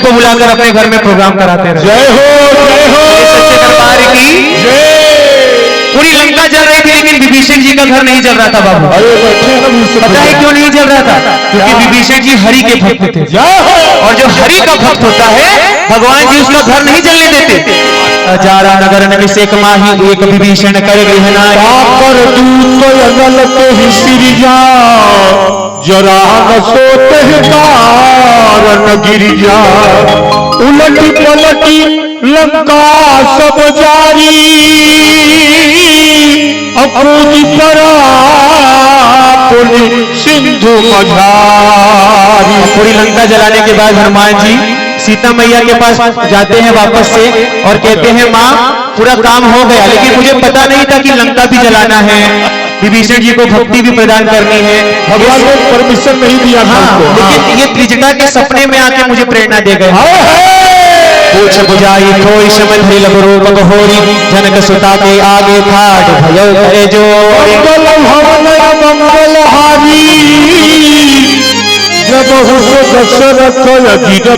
को बुलाकर अपने घर में प्रोग्राम कराते रहे। जय हो सच्चे दरबार की जय। पूरी लंका जल रही थी, लेकिन विभीषण जी का घर नहीं जल रहा था बाबू। पता है क्यों नहीं जल रहा था? क्योंकि विभीषण जी हरि के भक्त थे, और जो हरि का भक्त होता है भगवान जी उसका घर नहीं जलने देते। जारा नगर निषेक माही एक विभीषण कर कर दूत अगल के ही सिरिजा जरा न सोते न गिरिजा उलटी पलटी लंका सब जारी अपूरी परा सिंधु मझारी। पूरी लंका जलाने के बाद हनुमान जी सीता मैया के पास जाते हैं वापस से और कहते हैं माँ पूरा काम हो गया, लेकिन मुझे पता नहीं था कि लंका भी जलाना है, विभीषण जी को भक्ति भी प्रदान करनी है। भगवान ने परमिशन नहीं दिया था। लेकिन ये त्रिजटा के सपने में आके मुझे प्रेरणा दे गए। पूछ बुझाई कोई समझ रूप बहोरी जनक सुता के आगे ठाठ भयो करे जो मंगलहारी जब दशरथ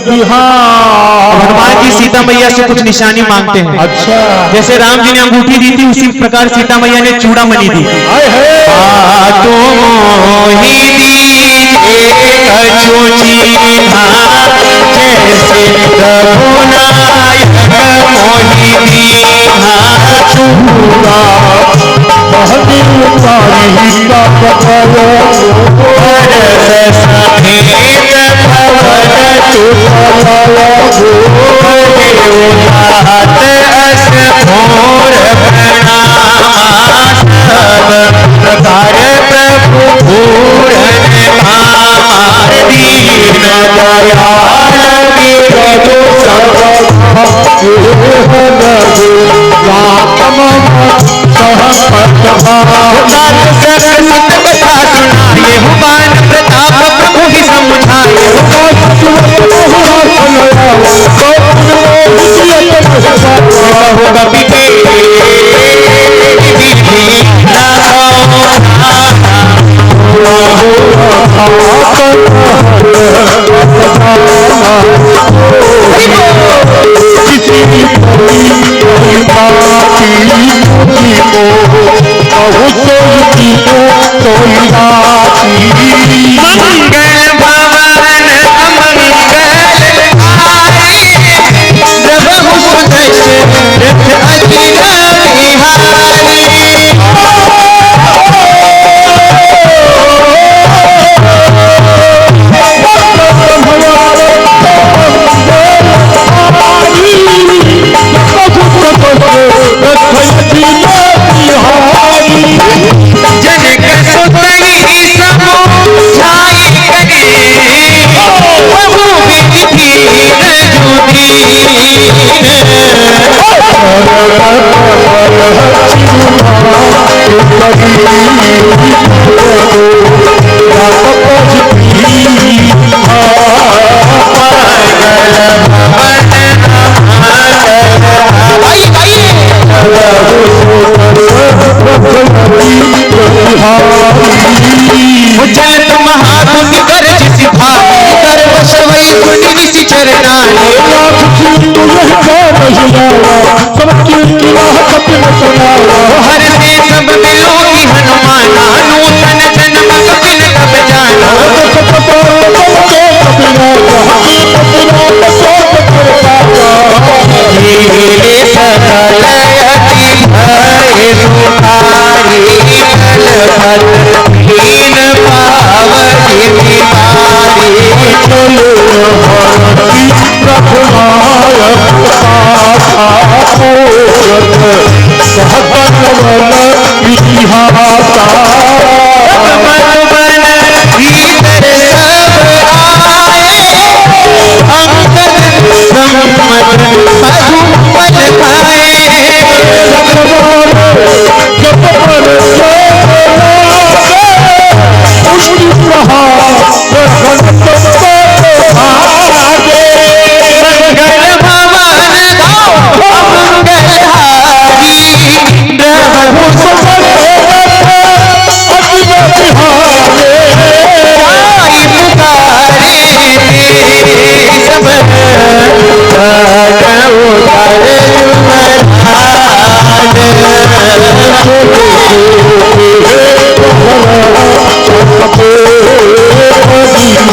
बिहार। हनुमान जी सीता मैया से कुछ निशानी मांगते हैं। अच्छा, जैसे राम जी ने अंगूठी दी थी उसी प्रकार सीता मैया ने चूड़ामणि दी।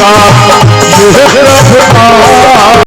का